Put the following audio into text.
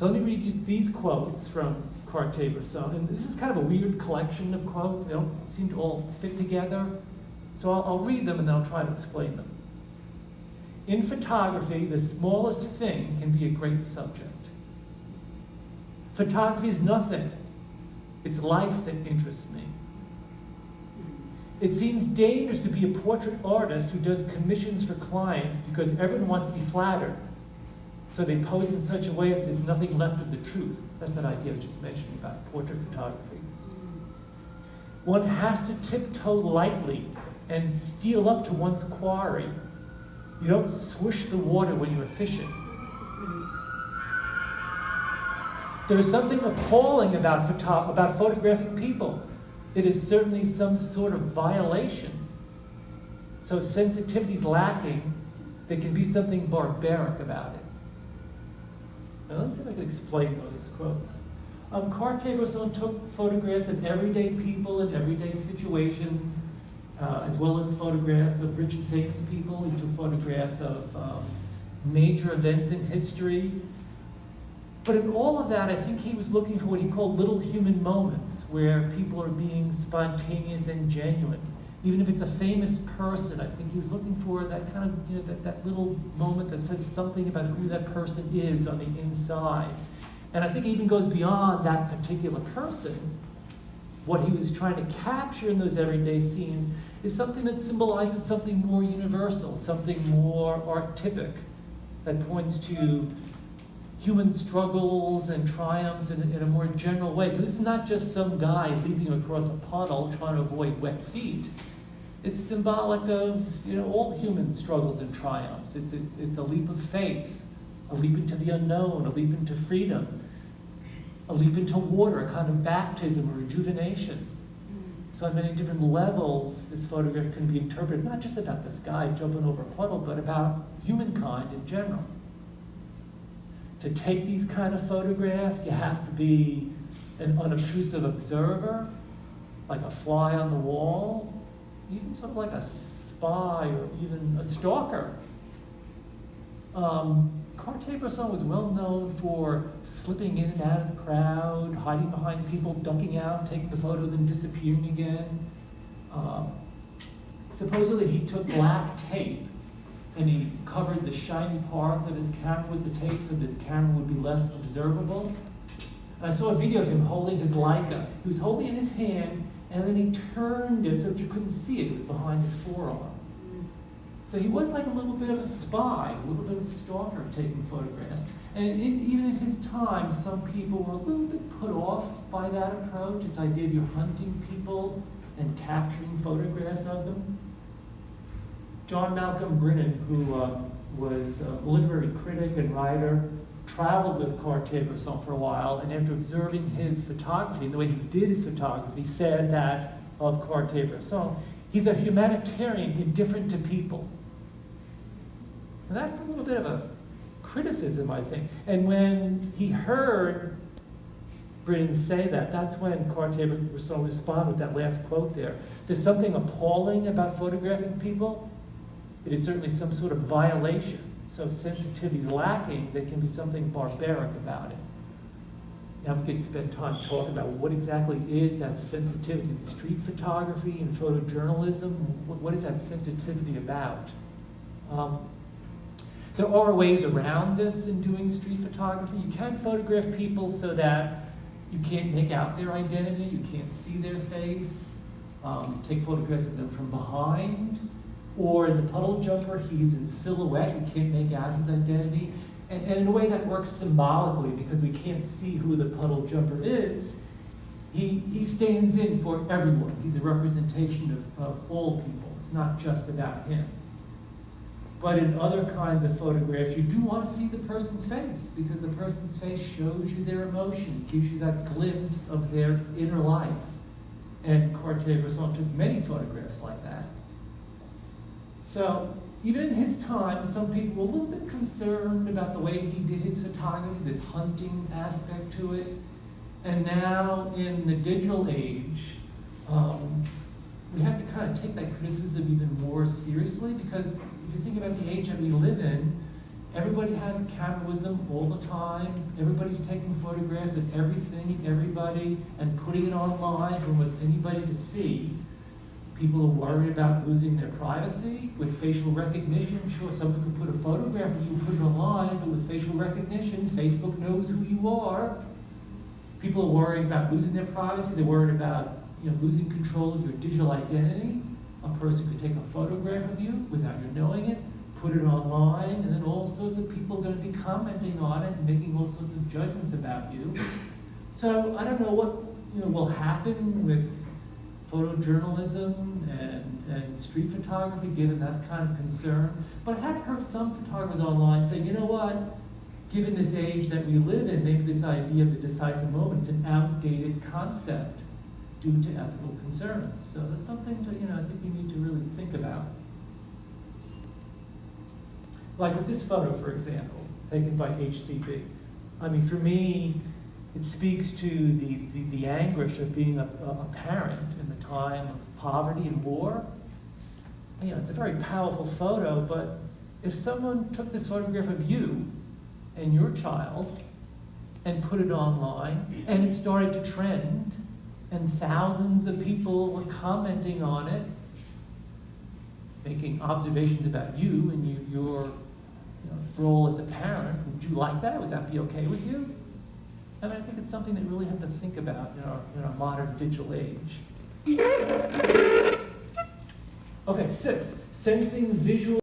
So let me read you these quotes from Cartier-Bresson. And this is kind of a weird collection of quotes. They don't seem to all fit together. So I'll read them and then I'll try to explain them. In photography, the smallest thing can be a great subject. Photography is nothing. It's life that interests me. It seems dangerous to be a portrait artist who does commissions for clients because everyone wants to be flattered. So they pose in such a way that there's nothing left of the truth. That's that idea I was just mentioning about portrait photography. One has to tiptoe lightly and steal up to one's quarry. You don't swish the water when you're fishing. There's something appalling about photographing people. It is certainly some sort of violation. So if sensitivity's lacking, there can be something barbaric about it. Now let's see if I can explain those quotes. Cartier-Bresson took photographs of everyday people in everyday situations, as well as photographs of rich and famous people. He took photographs of major events in history. But in all of that, I think he was looking for what he called little human moments, where people are being spontaneous and genuine. Even if it's a famous person, I think he was looking for that kind of, that little moment that says something about who that person is on the inside. And I think it even goes beyond that particular person. What he was trying to capture in those everyday scenes is something that symbolizes something more universal, something more archetypic, that points to human struggles and triumphs in a more general way. So this is not just some guy leaping across a puddle trying to avoid wet feet. It's symbolic of all human struggles and triumphs. It's a leap of faith, a leap into the unknown, a leap into freedom, a leap into water, a kind of baptism or rejuvenation. So on many different levels, this photograph can be interpreted not just about this guy jumping over a puddle, but about humankind in general. To take these kind of photographs, you have to be an unobtrusive observer, like a fly on the wall, even sort of like a spy or even a stalker. Cartier-Bresson was well known for slipping in and out of the crowd, hiding behind people, ducking out, taking the photos and disappearing again. Supposedly he took black tape and he covered the shiny parts of his camera with the tape so his camera would be less observable. And I saw a video of him holding his Leica. He was holding it in his hand, and then he turned it so that you couldn't see it. It was behind his forearm. So he was like a little bit of a spy, a little bit of a stalker taking photographs. And even in his time, some people were a little bit put off by that approach, this idea of you're hunting people and capturing photographs of them. John Malcolm Brennan, who was a literary critic and writer, traveled with Cartier-Bresson for a while, and after observing his photography and the way he did his photography, said that of Cartier-Bresson, he's a humanitarian indifferent to people. And that's a little bit of a criticism, I think. And when he heard Brennan say that, that's when Cartier-Bresson responded with that last quote there. There's something appalling about photographing people. It is certainly some sort of violation. So if sensitivity is lacking, there can be something barbaric about it. Now we could spend time talking about what exactly is that sensitivity in street photography and photojournalism. What is that sensitivity about? There are ways around this in doing street photography. You can photograph people so that you can't make out their identity, you can't see their face. Take photographs of them from behind. Or in the puddle jumper, he's in silhouette, you can't make out his identity. And in a way that works symbolically, because we can't see who the puddle jumper is, he stands in for everyone. He's a representation of all people. It's not just about him. But in other kinds of photographs, you do want to see the person's face, because the person's face shows you their emotion, gives you that glimpse of their inner life. And Cartier-Bresson took many photographs like that. So even in his time, some people were a little bit concerned about the way he did his photography, this hunting aspect to it. And now in the digital age, we have to kind of take that criticism even more seriously, because if you think about the age that we live in, Everybody has a camera with them all the time. Everybody's taking photographs of everything and everybody and putting it online for what's anybody to see. People are worried about losing their privacy with facial recognition. Sure, someone can put a photograph of you, put it online, but with facial recognition, Facebook knows who you are. People are worried about losing their privacy. They're worried about losing control of your digital identity. A person could take a photograph of you without you knowing it, put it online, and then all sorts of people are going to be commenting on it and making all sorts of judgments about you. So I don't know what will happen with photojournalism and street photography, given that kind of concern. But I have heard some photographers online say, you know what, given this age that we live in, maybe this idea of the decisive moment is an outdated concept due to ethical concerns. So that's something to, I think we need to really think about. Like with this photo, for example, taken by HCB. I mean, for me, it speaks to the anguish of being a parent in the time of poverty and war. It's a very powerful photo, but if someone took this photograph of you and your child and put it online, and it started to trend, and thousands of people were commenting on it, making observations about you and your role as a parent, would you like that? Would that be okay with you? I mean, I think it's something that we really have to think about in our modern digital age. Okay, 6, sensing visual